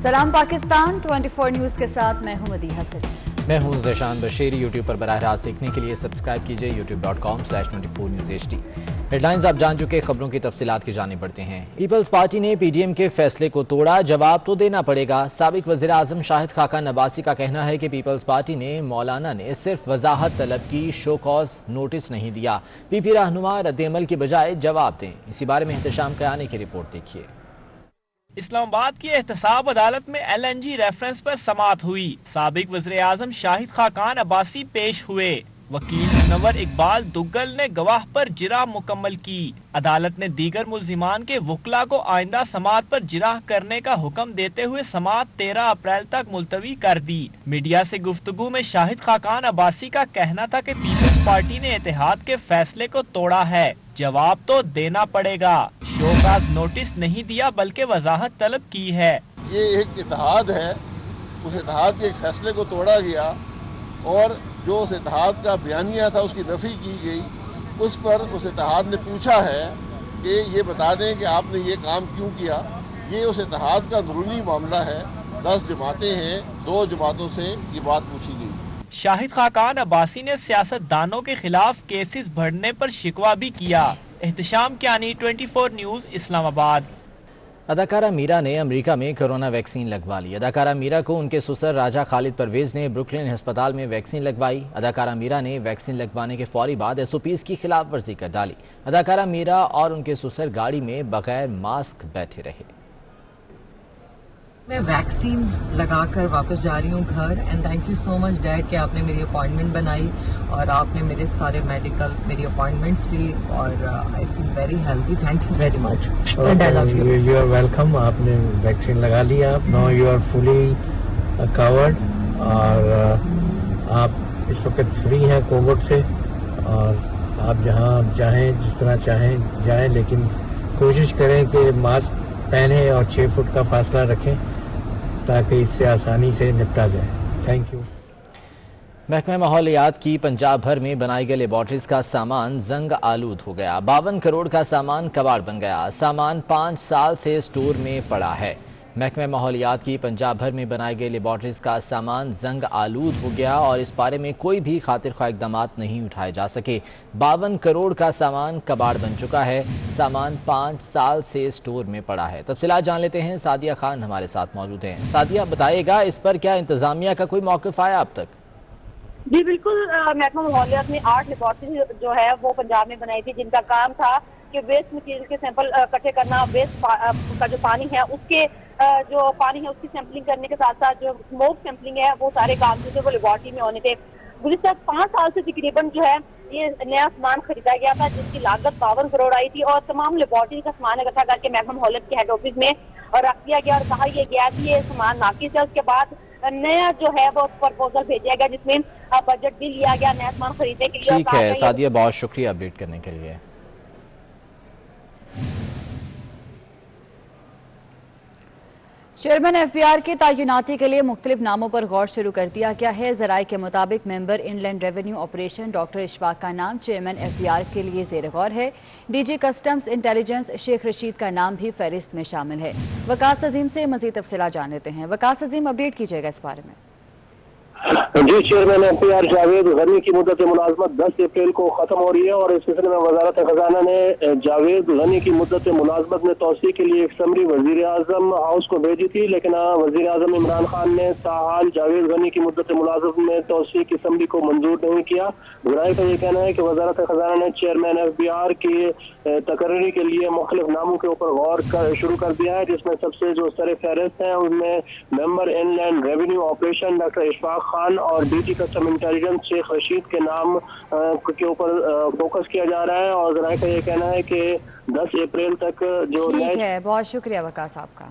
سلام پاکستان 24 نیوز کے ساتھ میں ہوں مدیحہ سر۔ میں ہوں ذیشان بشیری۔ یوٹیوب پر براہ راست دیکھنے کے لیے سبسکرائب کیجئے youtube.com/24 News HD۔ Head lines آپ جان چکے، خبروں کی تفصیلات کی جانب بڑھتے ہیں۔ پیپلز پارٹی نے پی ڈی ایم کے فیصلے کو توڑا، جواب تو دینا پڑے گا۔ سابق وزیر اعظم شاہد خاقان عباسی کا کہنا ہے کہ پیپلز پارٹی نے مولانا نے صرف وضاحت طلب کی، شو کاز نوٹس نہیں دیا۔ پی پی رہنما رد عمل کی بجائے جواب دیں۔ اسی بارے میں احتشام قیانی کی رپورٹ دیکھیے۔ اسلام آباد کی احتساب عدالت میں ایل این جی ریفرنس پر سماعت ہوئی۔ سابق وزیر اعظم شاہد خاقان عباسی پیش ہوئے۔ وکیل منور اقبال دگل نے گواہ پر جرح مکمل کی۔ عدالت نے دیگر ملزمان کے وکلاء کو آئندہ سماعت پر جرح کرنے کا حکم دیتے ہوئے سماعت 13 اپریل تک ملتوی کر دی۔ میڈیا سے گفتگو میں شاہد خاقان عباسی کا کہنا تھا کہ پیپلز پارٹی نے اتحاد کے فیصلے کو توڑا ہے، جواب تو دینا پڑے گا۔ شو کاز نوٹس نہیں دیا بلکہ وضاحت طلب کی ہے۔ یہ ایک اتحاد ہے، اس اتحاد کے ایک فیصلے کو توڑا گیا اور جو اس اتحاد کا بیانیہ تھا اس کی نفی کی گئی۔ اس پر اس اتحاد نے پوچھا ہے کہ یہ بتا دیں کہ آپ نے یہ کام کیوں کیا۔ یہ اس اتحاد کا اندرونی معاملہ ہے، 10 جماعتیں ہیں، 2 جماعتوں سے یہ بات پوچھی گئی۔ شاہد خاقان عباسی نے سیاست دانوں کے خلاف کیسز بڑھنے پر شکوہ بھی کیا۔ احتشام قیانی 24 نیوز اسلام آباد۔ اداکارہ میرا نے امریکہ میں کرونا ویکسین لگوا لی۔ اداکارہ میرا کو ان کے سسر راجہ خالد پرویز نے بروکلن ہسپتال میں ویکسین لگوائی۔ اداکارہ میرا نے ویکسین لگوانے کے فوری بعد SOPs کی خلاف ورزی کر ڈالی۔ اداکارہ میرا اور ان کے سسر گاڑی میں بغیر ماسک بیٹھے رہے۔ میں ویکسین لگا کر واپس جا رہی ہوں گھر، and thank you so much dad کہ آپ نے میری اپوائنٹمنٹ بنائی اور آپ نے میرے سارے میری اپوائنٹمنٹس لی اور I feel very healthy. Thank you very much and I love you. You are welcome. آپ نے ویکسین لگا لیا، now you are fully covered اور آپ اس وقت فری ہیں کووڈ سے، اور آپ جہاں چاہیں جس طرح چاہیں جائیں، لیکن کوشش کریں کہ ماسک پہنیں اور 6 فٹ کا فاصلہ رکھیں تاکہ اس سے آسانی سے نپٹا جائے۔ Thank you. محکمہ ماحولیات کی پنجاب بھر میں بنائی گئی لیبارٹریز کا سامان زنگ آلود ہو گیا۔ 52 کروڑ کا سامان کباڑ بن گیا۔ سامان 5 سال سے سٹور میں پڑا ہے۔ محکمہ ماحولیات کی پنجاب بھر میں بنائی گئی لیبارٹریز کا سامان زنگ آلود ہو گیا اور اس بارے میں کوئی بھی خاطر خواہ اقدامات نہیں اٹھائے جا سکے۔ 52 کروڑ کا سامان کباڑ بن چکا ہے۔ سامان 5 سال سے سٹور میں پڑا ہے۔ تفصیلات جان لیتے ہیں، سعدیہ خان ہمارے ساتھ موجود ہیں۔ سعدیہ، بتائے گا اس پر کیا انتظامیہ کا کوئی موقف آیا اب تک؟ جی بالکل، محکمہ ماحولیات نے 8 لیبارٹری جو ہے وہ پنجاب میں بنائی تھی، جن کا کام تھا کہ ویسٹ مٹیریل کے سیمپل اکٹھے کرنا، ویسٹ کا جو پانی ہے اس کے اس کی سیمپلنگ کرنے کے ساتھ ساتھ جو اسموک سیمپلنگ ہے وہ سارے کام جو تھے وہ لیبارٹری میں ہونے تھے۔ گزشتہ 5 سال سے تقریباً جو ہے یہ نیا سامان خریدا گیا تھا، جس کی لاگت 52 کروڑ آئی تھی، اور تمام لیبارٹری کا سامان اکٹھا کر کے محکمہ ماحولیات کے ہیڈ آفس میں رکھ دیا گیا اور کہا یہ گیا کہ یہ سامان ناقص ہے۔ اس کے بعد نیا جو ہے وہ پرپوزل بھیجا گیا جس میں بجٹ بھی لیا گیا نیا سامان خریدنے کے لیے۔ ٹھیک ہے سعدیہ، بہت شکریہ اپڈیٹ کرنے کے لیے۔ چیئرمین FBR کی تعیناتی کے لیے مختلف ناموں پر غور شروع کر دیا گیا ہے۔ ذرائع کے مطابق member in land revenue operation doctor Ashfaq کا نام چیئرمین FBR کے لیے زیر غور ہے۔ DG customs intelligence Sheikh Rashid کا نام بھی فہرست میں شامل ہے۔ وقاص عظیم سے مزید تفصیلات جان لیتے ہیں۔ وقاص عظیم، اپڈیٹ کیجیے گا اس بارے میں۔ جی، چیئرمین FBR جاوید غنی کی مدت ملازمت 10 اپریل کو ختم ہو رہی ہے اور اس سلسلے میں وزارت خزانہ نے جاوید غنی کی مدت ملازمت میں توسیع کے لیے ایک سمری وزیر اعظم ہاؤس کو بھیجی تھی، لیکن وزیر اعظم عمران خان نے تاحال جاوید غنی کی مدت ملازمت میں توسیع کی سمری کو منظور نہیں کیا۔ ذرائع کا یہ کہنا ہے کہ وزارت خزانہ نے چیئرمین FBR کی تقرری کے لیے مختلف ناموں کے اوپر غور شروع کر دیا ہے، جس میں سب سے جو سر فہرست ہیں ان میں member in land revenue operation doctor Ashfaq Khan اور DG custom intelligence Sheikh Rashid کے نام کے اوپر فوکس کیا جا رہا ہے، اور ذرائع کا یہ کہنا ہے کہ 10 اپریل تک جو ٹھیک ہے، بہت شکریہ وقاص صاحب کا۔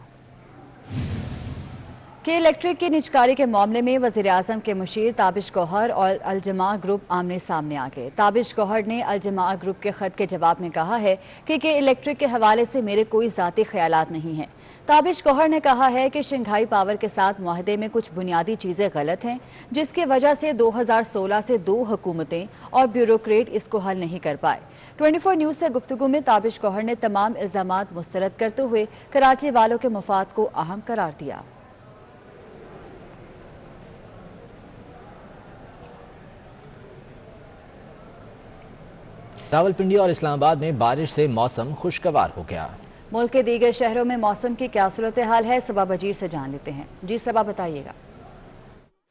کہ الیکٹرک کی نجکاری کے معاملے میں وزیر اعظم کے مشیر تابش گوہر اور الجماع گروپ آمنے سامنے آ گئے۔ تابش گوہر نے الجماع گروپ کے خط کے جواب میں کہا ہے کہ الیکٹرک کے حوالے سے میرے کوئی ذاتی خیالات نہیں ہیں۔ تابش گوہر نے کہا ہے کہ شنگھائی پاور کے ساتھ معاہدے میں کچھ بنیادی چیزیں غلط ہیں، جس کی وجہ سے 2016 سے 2 حکومتیں اور بیوروکریٹ اس کو حل نہیں کر پائے۔ 24 نیوز سے گفتگو میں تابش گوہر نے تمام الزامات مسترد کرتے ہوئے کراچی والوں کے مفاد کو اہم قرار دیا۔ रावलपिंडी और इस्लामाबाद में बारिश से मौसम खुशगवार हो गया। मुल्क के दीगर शहरों में मौसम की क्या सूरत हाल है, सबा बजीर से जान लेते हैं। जी सबा, बताइएगा।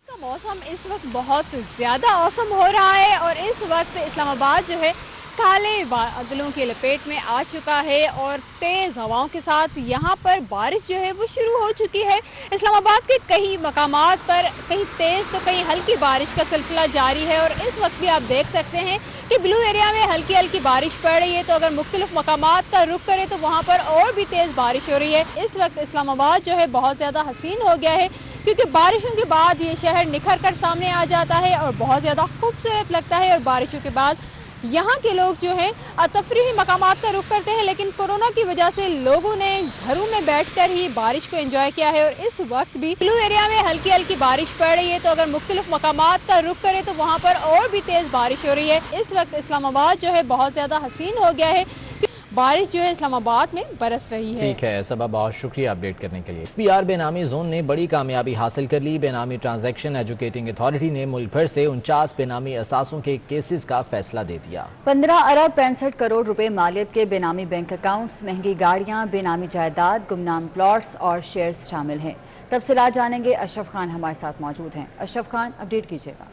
मौसम इस वक्त बहुत ज़्यादा औसम हो रहा है और इस वक्त इस्लामाबाद जो है काले बादलों की लपेट में आ चुका है और तेज़ हवाओं के साथ यहाँ पर बारिश जो है वो शुरू हो चुकी है। इस्लामाबाद के कई मकामात पर कहीं तेज़ तो कहीं हल्की बारिश का सिलसिला जारी है और इस वक्त भी आप देख सकते हैं कि ब्लू एरिया में हल्की हल्की बारिश पड़ रही है। तो अगर मुख्तलिफ मकामात का रुख करें तो वहाँ पर और भी तेज़ बारिश हो रही है। इस वक्त इस्लामाबाद जो है बहुत ज़्यादा हसीन हो गया है क्योंकि बारिशों के बाद ये शहर निखर कर सामने आ जाता है और बहुत ज़्यादा खूबसूरत लगता है। और बारिशों के बाद यहाँ के लोग जो हैं तफरीही मकामात का रुख करते हैं, लेकिन कोरोना की वजह से लोगों ने घरों में बैठकर ही बारिश को एंजॉय किया है। और इस वक्त भी ब्लू एरिया में हल्की हल्की बारिश पड़ रही है। तो अगर मुख्तलिफ मकामात का रुख करें तो वहाँ पर और भी तेज़ बारिश हो रही है। इस वक्त इस्लामाबाद जो है बहुत ज़्यादा हसीन हो गया है, बारिश जो है इस्लामाबाद में बरस रही है। ठीक है सबा, बहुत शुक्रिया अपडेट करने के लिए। FBR बेनामी जोन ने बड़ी कामयाबी हासिल कर ली। बेनामी ट्रांजैक्शन एजुकेटिंग अथॉरिटी ने मुल्क भर से 49 बेनामी असासों के केसेस का फैसला दे दिया। 15 अरब 65 करोड़ रुपए मालियत के बेनामी बैंक अकाउंट्स, महंगी गाड़ियां, बेनामी जायदाद, गुमनाम प्लॉट्स और शेयर्स शामिल हैं। तफसीलात जानेंगे, अशरफ खान हमारे साथ मौजूद हैं। अशरफ खान, अपडेट कीजिएगा।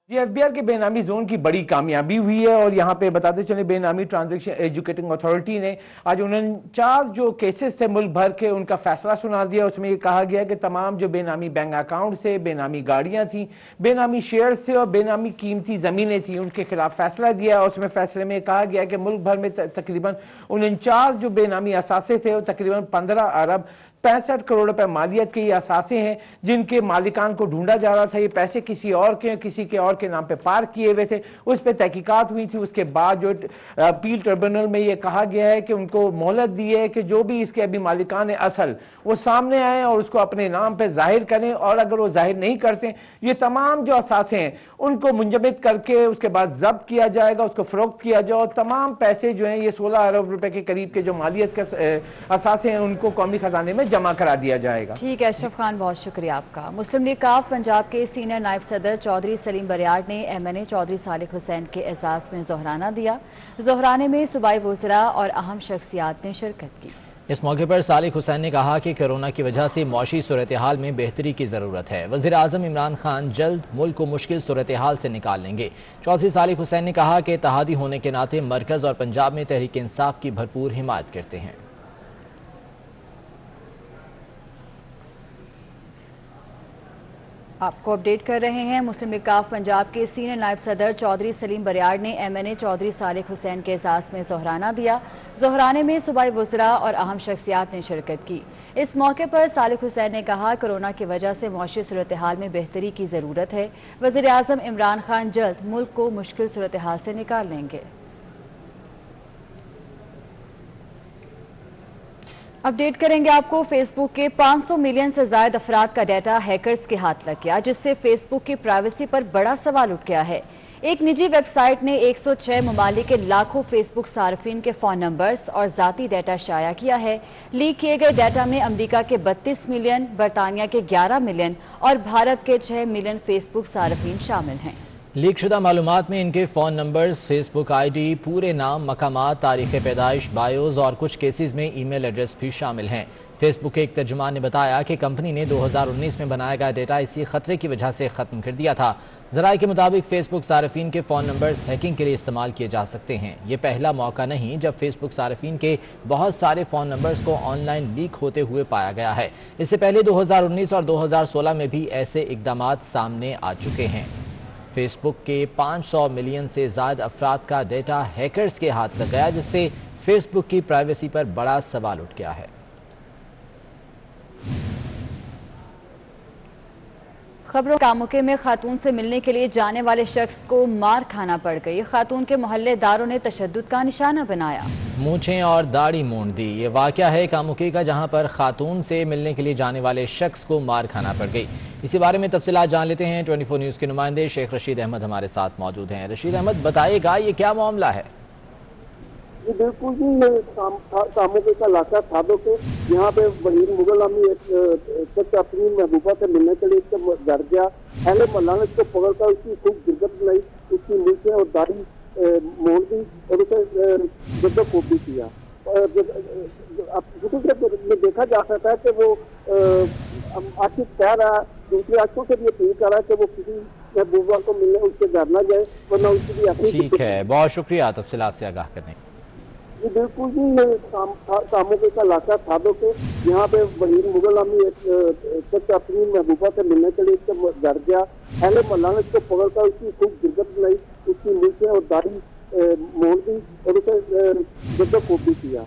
जी, FBR के बेनामी जोन की बड़ी कामयाबी हुई है और यहाँ पे बताते चले बेनामी ट्रांजैक्शन एजुकेटिंग अथॉरिटी ने आज 49 जो केसेस थे मुल्क भर के उनका फैसला सुना दिया। उसमें ये कहा गया कि तमाम जो बेनामी बैंक अकाउंट से, बेनामी गाड़ियाँ थी, बेनामी शेयर्स थे और बेनामी कीमती ज़मीनें थी, उनके खिलाफ फैसला दिया। और उसमें फैसले में कहा गया कि मुल्क भर में तकरीबन 49 जो बेनामी असासे थे वो तकरीबन 15 अरब 65 करोड़ रुपए मालियत के ये असासे हैं जिनके मालिकान को ढूंढा जा रहा था। ये पैसे किसी और के नाम पे पार किए हुए थे। उस पर तहकीकात हुई थी। उसके बाद जो अपील ट्रिब्यूनल में ये कहा गया है कि उनको मोहलत दी है कि जो भी इसके अभी मालिकान असल वो सामने आए और उसको अपने नाम पे जाहिर करें, और अगर वो जाहिर नहीं करते ये तमाम जो असासे हैं उनको मुंजमद करके उसके बाद जब्त किया जाएगा, उसको फरोख्त किया जाए। तमाम पैसे जो हैं ये 16 अरब रुपए के करीब के जो मालियत के असासे हैं उनको कौमी खजाने में जमा करा दिया जाएगा। ठीक है अशरफ खान, बहुत शुक्रिया आपका। मुस्लिम लीग काफ पंजाब के सीनियर नायब सदर चौधरी सलीम बरियार ने MNA चौधरी सालिक हुसैन के एजाज में जोहराना दिया। जोहराने में सूबाई वज़रा और अहम शख्सियात ने शिरकत की। इस मौके पर सालिक हुसैन ने कहा कि कोरोना की वजह से मौशी सूरत हाल में बेहतरी की ज़रूरत है। वज़ीर आज़म इमरान खान जल्द मुल्क को मुश्किल सूरत हाल से निकाल लेंगे। चौधरी सालिक हुसैन ने कहा कि इत्तेहादी होने के नाते मरकज़ और पंजाब में तहरीक इंसाफ की भरपूर हिमायत करते हैं। आपको अपडेट कर रहे हैं। मुस्लिम लीग काफ पंजाब के सीनियर नायब सदर चौधरी सलीम बरियार ने MNA चौधरी सालिक हुसैन के एजाज में जोहराना दिया। जोहराने में सूबाई वज़रा और अहम शख्सियात ने शिरकत की। इस मौके पर सालिक हुसैन ने कहा कोरोना की वजह से मौशी सूरत हाल में बेहतरी की ज़रूरत है। वज़ीर आज़म इमरान खान जल्द मुल्क को मुश्किल सूरत हाल से निकाल लेंगे। अपडेट करेंगे आपको। फेसबुक के 500 मिलियन से ज्यादा अफराद का डाटा हैकर्स के हाथ लग गया, जिससे फेसबुक की प्राइवेसी पर बड़ा सवाल उठ गया है। एक निजी वेबसाइट ने 106 ममालिक के लाखों फेसबुक सार्फिन के फ़ोन नंबर्स और ज़ाती डाटा शाया किया है। लीक किए गए डाटा में अमेरिका के 32 मिलियन, बरतानिया के 11 मिलियन और भारत के 6 मिलियन फेसबुक सार्फिन शामिल हैं। लीक शुदा मालूमात में इनके फ़ोन नंबर्स, फेसबुक ID, पूरे नाम, मकामात, तारीख़ पैदाइश, बायोज और कुछ केसेस में ईमेल एड्रेस भी शामिल हैं। फेसबुक के एक तर्जुमान ने बताया कि कंपनी ने 2019 में बनाया गया डेटा इसी खतरे की वजह से ख़त्म कर दिया था। ज़राए के मुताबिक फेसबुक सार्फिन के फ़ोन नंबर्स हैकिंग के लिए इस्तेमाल किए जा सकते हैं। ये पहला मौका नहीं जब फेसबुक सार्फिन के बहुत सारे फ़ोन नंबर्स को ऑनलाइन लीक होते हुए पाया गया है। इससे पहले 2019 और 2016 में भी ऐसे इक़दाम सामने आ चुके हैं। फेसबुक के 500 मिलियन से ज़्यादा अफराद का डेटा हैकर्स के हाथ लग गया, जिससे फेसबुक की प्राइवेसी पर बड़ा सवाल उठ गया है। खबरों कामुके में खातून से मिलने के लिए जाने वाले शख्स को मार खाना पड़ गई। खातून के मोहल्लेदारों ने तशद्दुद का निशाना बनाया, मूंछें और दाढ़ी मूंड दी। ये वाक़या है कामुके का, जहां पर खातून से मिलने के लिए जाने वाले शख्स को मार खाना पड़ गई। इसी बारे में तफसीलात जान लेते हैं। 24 न्यूज़ के नुमाइंदे शेख रशीद अहमद हमारे साथ मौजूद हैं। रशीद अहमद, बताइएगा ये क्या मामला है? जी बिल्कुल जी, ये कामुके का इलाका था के यहाँ पे वजीर मुगल आमी शख्स अपनी महबूबा से मिलने के लिए इसका घर गया। अहले मोहल्ला ने इसको पकड़ कर उसकी खूब गिरगत बनाई, उसकी मूंछें और दाढ़ी मोड़ दी जद्दो को भी किया। में देखा जा सकता है कि वो आखिर कह रहा, दूसरे आंखों से भी अपील कर रहा है कि वो किसी महबूबा को मिलने उससे डर ना जाए, वरना उसकी भी अपनी। ठीक है, बहुत शुक्रिया तफसीलात से आगाह करने। जी बिल्कुल जी, कामों का इलाका था के यहाँ पे वजीर मुगल आमी अपनी महबूबा से मिलने के लिए इससे डर गया। अहले मोहल्ला ने इसको पकड़ कर उसकी खूब गिरदत बनाई, उसकी मूछें और दाढ़ी मोड़ दी और उसे जद्दो को भी किया।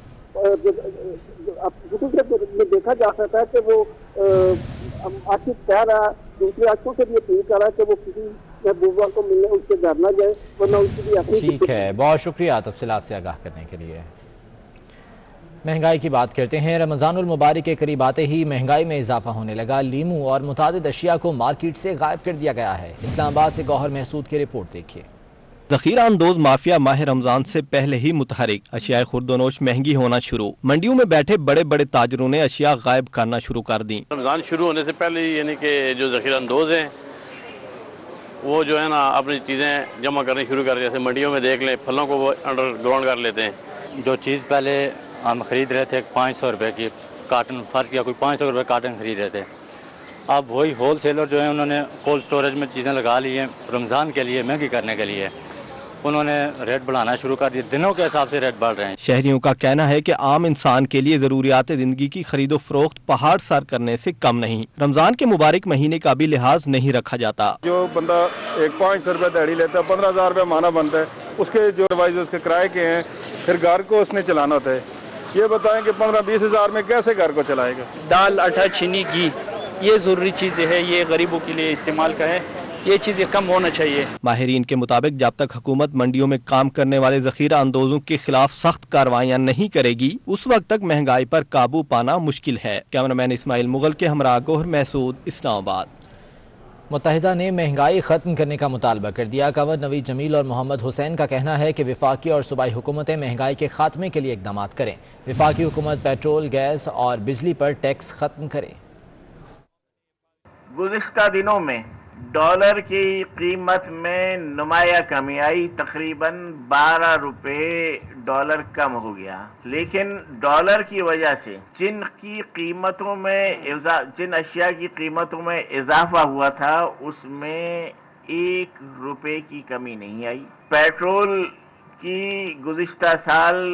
में देखा जा सकता है कि वो आखिर कह रहा, दूसरे आंखों से भी अपील कर रहा है कि वो किसी महबूबा को मिलने उससे डर ना जाए, वरना उसकी भी अपनी। ठीक है, बहुत शुक्रिया तफसीलात से आगाह करने के लिए। महंगाई की बात करते हैं। रमज़ानुल मुबारक के करीब आते ही महंगाई में इजाफा होने लगा। लीमू और मुतादिद अशिया को मार्केट से गायब कर दिया गया है। इस्लामाबाद से गौहर महसूद की रिपोर्ट देखिए। ज़ख़ीरा अंदोज़ माफिया माह रमज़ान से पहले ही मुतहरिक, अशिया खुर्दोनोश महंगी होना शुरू। मंडियों में बैठे बड़े बड़े ताजरों ने अशिया गायब करना शुरू कर दी। रमज़ान शुरू होने से पहले ही यानी कि जो ज़ख़ीरा अंदोज़ हैं वो जो है ना अपनी चीज़ें जमा करनी शुरू कर, जैसे मंडियों में देख लें, फलों को वो अंडरग्राउंड कर लेते हैं। जो चीज़ पहले हम ख़रीद रहे थे 500 रुपये की कार्टन, फ़र्ज़ किया कोई 500 रुपये कार्टन ख़रीद रहे थे, अब वही होल सेलर जो है उन्होंने कोल्ड स्टोरेज में चीज़ें लगा ली हैं रमज़ान के लिए महंगी करने के लिए। उन्होंने रेट बढ़ाना शुरू कर दिए, दिनों के हिसाब से रेट बढ़ रहे हैं। शहरियों का कहना है कि आम इंसान के लिए ज़रूरियात ज़िंदगी की खरीदो फरोख्त पहाड़ सर करने से कम नहीं। रमज़ान के मुबारक महीने का भी लिहाज नहीं रखा जाता। जो बंदा एक 500 रुपये दिहाड़ी लेता है, 15,000 रुपये माना बनता है, उसके जो वाइज उसके किराए के हैं, फिर घर को उसने चलाना होता है। ये बताएं कि 15-20 हज़ार में कैसे घर को चलाएगा। दाल, आटा, चीनी, घी, ये ज़रूरी चीज़ें हैं, ये गरीबों के लिए इस्तेमाल का है, ये चीज़ें कम होना चाहिए। माहिरीन के मुताबिक जब तक हुकूमत मंडियों में काम करने वाले ज़ख़ीरा अंदोज़ों के खिलाफ सख्त कार्रवाइयाँ नहीं करेगी, उस वक्त तक महंगाई पर काबू पाना मुश्किल है। कैमरामैन इस्माइल मुगल के हमरा गौहर महसूद, इस्लामाबाद। मुत्तहिदा ने महंगाई ख़त्म करने का मुतालबा कर दिया। कंवर नवीद जमील और मोहम्मद हुसैन का कहना है कि वफाकी और सूबाई हुकूमतें महंगाई के खात्मे के लिए इक़दाम करें। वफाकी हुकूमत पेट्रोल, गैस और बिजली पर टैक्स ख़त्म करे। गुज़िश्ता दिनों में डॉलर की कीमत में नुमाया कमी आई, तकरीबन 12 रुपये डॉलर कम हो गया। लेकिन डॉलर की वजह से जिन अशिया की कीमतों में इजाफा हुआ था उसमें 1 रुपये की कमी नहीं आई। पेट्रोल की गुज़िश्ता साल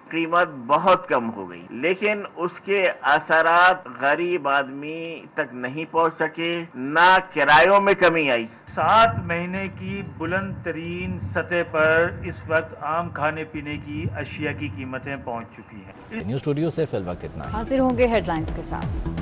कीमत बहुत कम हो गई, लेकिन उसके असरात गरीब आदमी तक नहीं पहुंच सके, ना किरायों में कमी आई। 7 महीने की बुलंद तरीन सतह पर इस वक्त आम खाने पीने की अशिया की कीमतें पहुंच चुकी हैं। न्यूज़ स्टूडियो से फिल वक्त इतना। हाजिर होंगे हेडलाइंस के साथ।